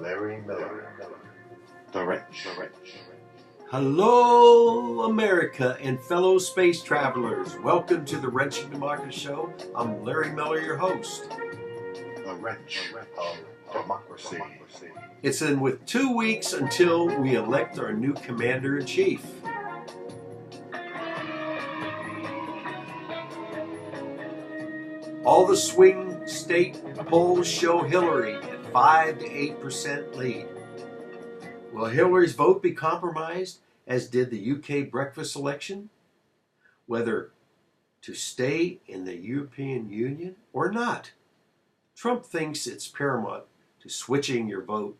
Larry Miller, the Wrench. Hello, America and fellow space travelers. Welcome to the Wrenching Democracy Show. I'm Larry Miller, your host. The Wrench of Democracy. It's in with 2 weeks until we elect our new Commander-in-Chief. All the swing state polls show Hillary at 5 to 8% lead. Will Hillary's vote be compromised, as did the UK breakfast election? Whether to stay in the European Union or not? Trump thinks it's paramount to switching your vote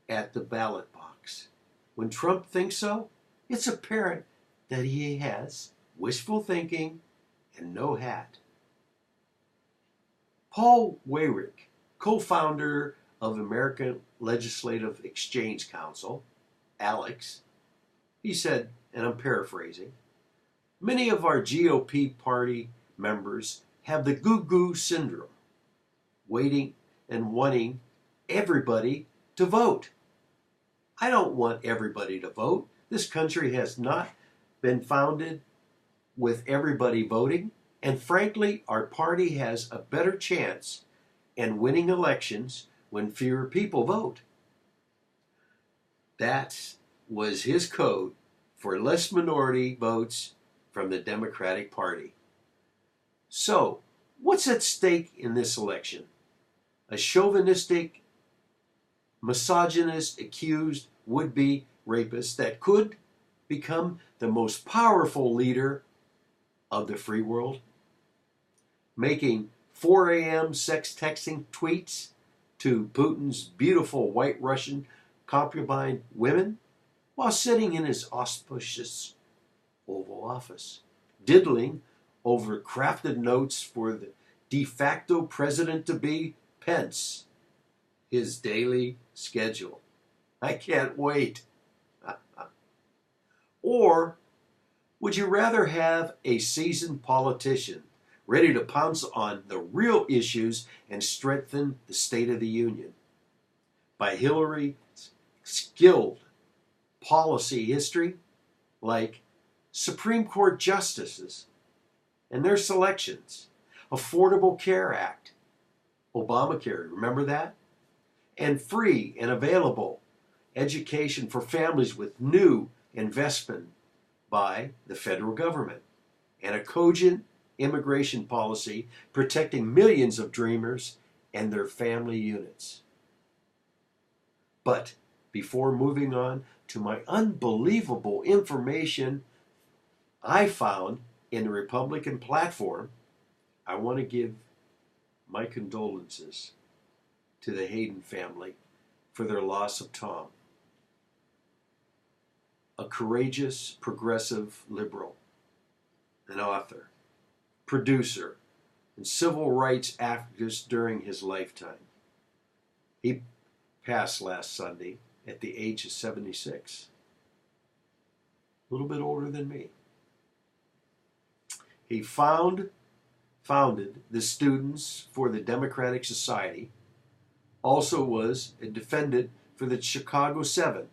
at the ballot box. When Trump thinks so, it's apparent that he has wishful thinking and no hat. Paul Weyrich, co-founder of American Legislative Exchange Council, ALEX, he said, and I'm paraphrasing, many of our GOP party members have the Goo Goo Syndrome, waiting and wanting everybody to vote. I don't want everybody to vote. This country has not been founded with everybody voting, and frankly, our party has a better chance in winning elections when fewer people vote. That was his code for less minority votes from the Democratic Party. So, what's at stake in this election? A chauvinistic, misogynist, accused would-be rapist that could become the most powerful leader of the free world? Making 4 a.m. sex texting tweets to Putin's beautiful white Russian concubine women while sitting in his auspicious Oval Office, diddling over crafted notes for the de facto president-to-be Pence, his daily schedule. I can't wait. Or would you rather have a seasoned politician ready to pounce on the real issues and strengthen the State of the Union? By Hillary's skilled policy history, like Supreme Court justices and their selections, Affordable Care Act, Obamacare, remember that? And free and available education for families with new investment by the federal government, and a cogent immigration policy protecting millions of dreamers and their family units. But before moving on to my unbelievable information I found in the Republican platform, I want to give my condolences to the Hayden family for their loss of Tom, a courageous, progressive liberal, an author, producer, and civil rights activist during his lifetime. He passed last Sunday at the age of 76. A little bit older than me. He founded the Students for the Democratic Society, also was a defendant for the Chicago 7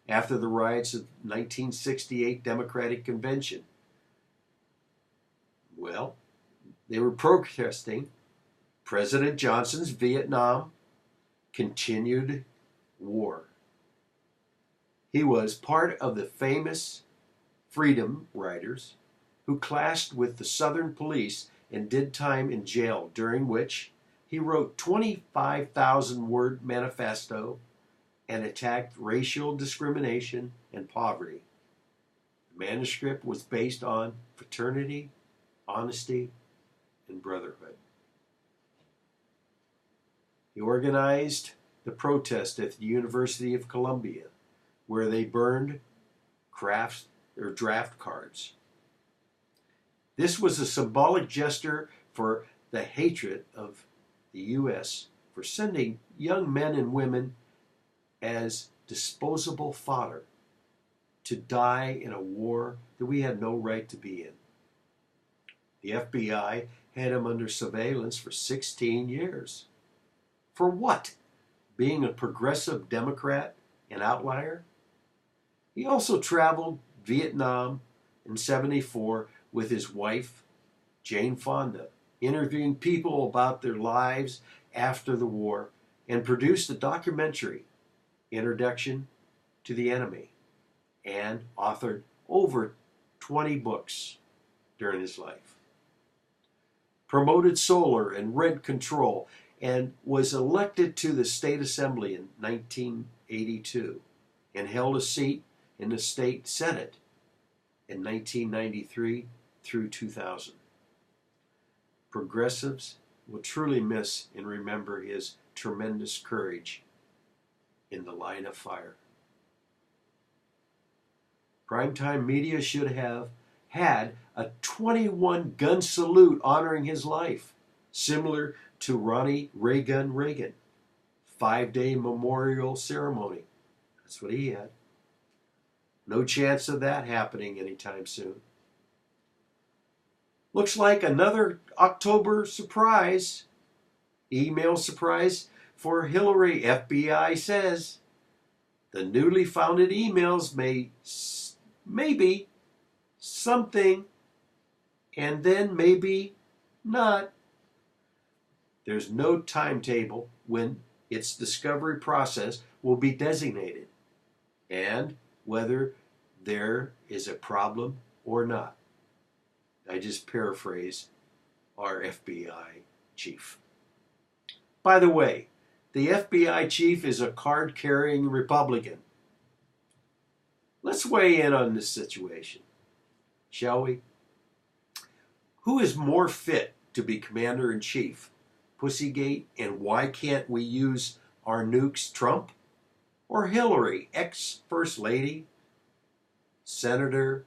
after the riots of 1968 Democratic Convention. Well, they were protesting President Johnson's Vietnam continued war. He was part of the famous Freedom Riders who clashed with the Southern police and did time in jail, during which he wrote 25,000-word manifesto and attacked racial discrimination and poverty. The manuscript was based on fraternity, honesty, and brotherhood. He organized the protest at the University of Columbia, where they burned draft cards. This was a symbolic gesture for the hatred of the U.S. for sending young men and women as disposable fodder to die in a war that we had no right to be in. The FBI had him under surveillance for 16 years. For what? being a progressive Democrat an outlier? He also traveled Vietnam in '74 with his wife, Jane Fonda, interviewing people about their lives after the war, and produced a documentary, Introduction to the Enemy, and authored over 20 books during his life. Promoted solar and rent control, and was elected to the state assembly in 1982 and held a seat in the state senate in 1993 through 2000. Progressives will truly miss and remember his tremendous courage in the line of fire. Primetime media should have had a 21-gun salute honoring his life, similar to Ronnie Reagan, 5-day memorial ceremony. That's what he had. No chance of that happening anytime soon. Looks like another October surprise, email surprise for Hillary. FBI says the newly founded emails maybe something and then maybe not. There's no timetable when its discovery process will be designated and whether there is a problem or not. I just paraphrase our FBI chief. By the way, the FBI chief is a card-carrying Republican. Let's weigh in on this situation, shall we? Who is more fit to be commander-in-chief? Pussygate and why can't we use our nukes, Trump? Or Hillary, ex-First Lady, Senator,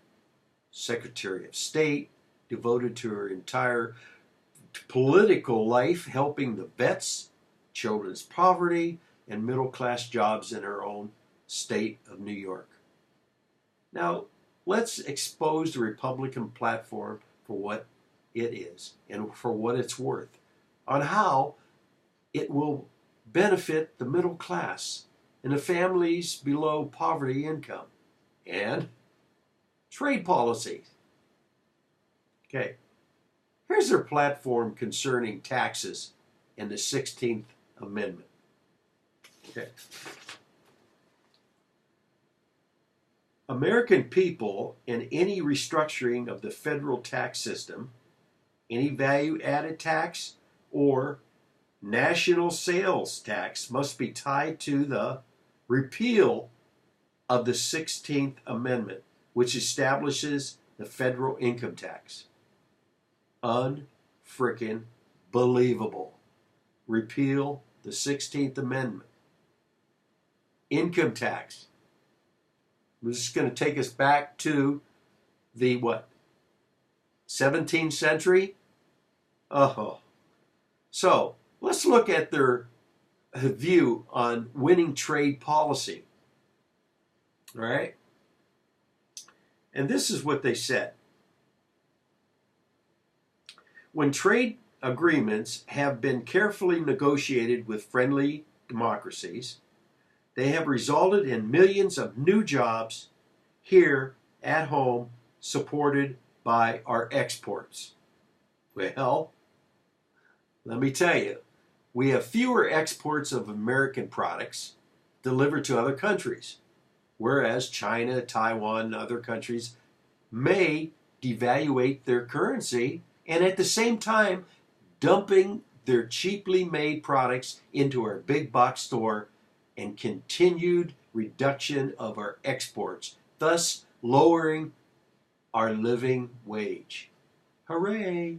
Secretary of State, devoted to her entire political life helping the vets, children's poverty, and middle-class jobs in her own state of New York. Now, let's expose the Republican platform for what it is and for what it's worth, on how it will benefit the middle class and the families below poverty income, and trade policies. Okay, here's their platform concerning taxes and the 16th Amendment. Okay. American people and any restructuring of the federal tax system, any value-added tax or national sales tax must be tied to the repeal of the 16th Amendment, which establishes the federal income tax. Unfrickin' believable. Repeal the 16th Amendment. Income tax. This is going to take us back to the, 17th century? Oh. So, let's look at their view on winning trade policy. All right? And this is what they said. When trade agreements have been carefully negotiated with friendly democracies, they have resulted in millions of new jobs here at home supported by our exports. Well, let me tell you, we have fewer exports of American products delivered to other countries, whereas China, Taiwan, and other countries may devaluate their currency and at the same time dumping their cheaply made products into our big box store and continued reduction of our exports, thus lowering our living wage. Hooray!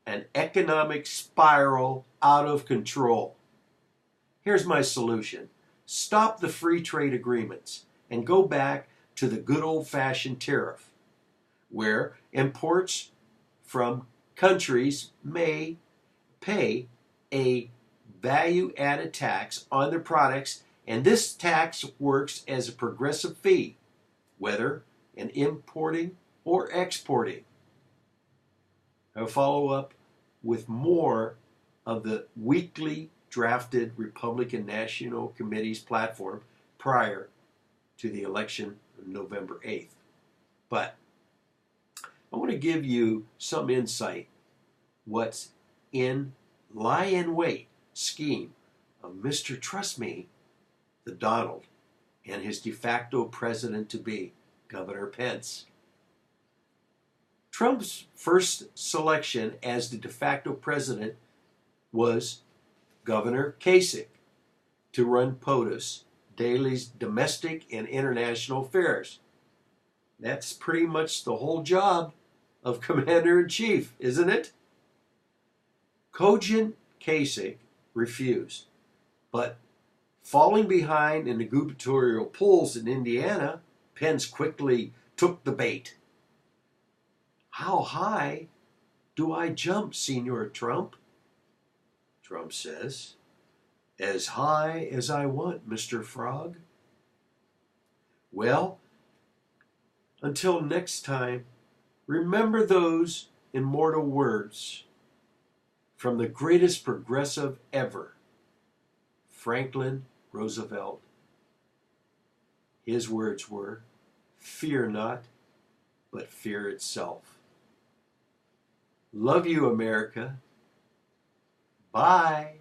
An economic spiral out of control. Here's my solution. Stop the free trade agreements and go back to the good old-fashioned tariff, where imports from countries may pay a value-added tax on their products, and this tax works as a progressive fee, whether in importing or exporting. I'll follow up with more of the weekly drafted Republican National Committee's platform prior to the election on November 8th. But I want to give you some insight what's in lie-in-wait scheme of Mr. Trust Me, the Donald, and his de facto president-to-be, Governor Pence. Trump's first selection as the de facto president was Governor Kasich to run POTUS, Daly's domestic and international affairs. That's pretty much the whole job of Commander-in-Chief, isn't it? Cogent Kasich refused, but falling behind in the gubernatorial polls in Indiana, Pence quickly took the bait. How high do I jump, Senor Trump? Trump says, as high as I want, Mr. Frog. Well, until next time, remember those immortal words from the greatest progressive ever, Franklin Roosevelt. His words were, fear not, but fear itself. Love you, America. Bye.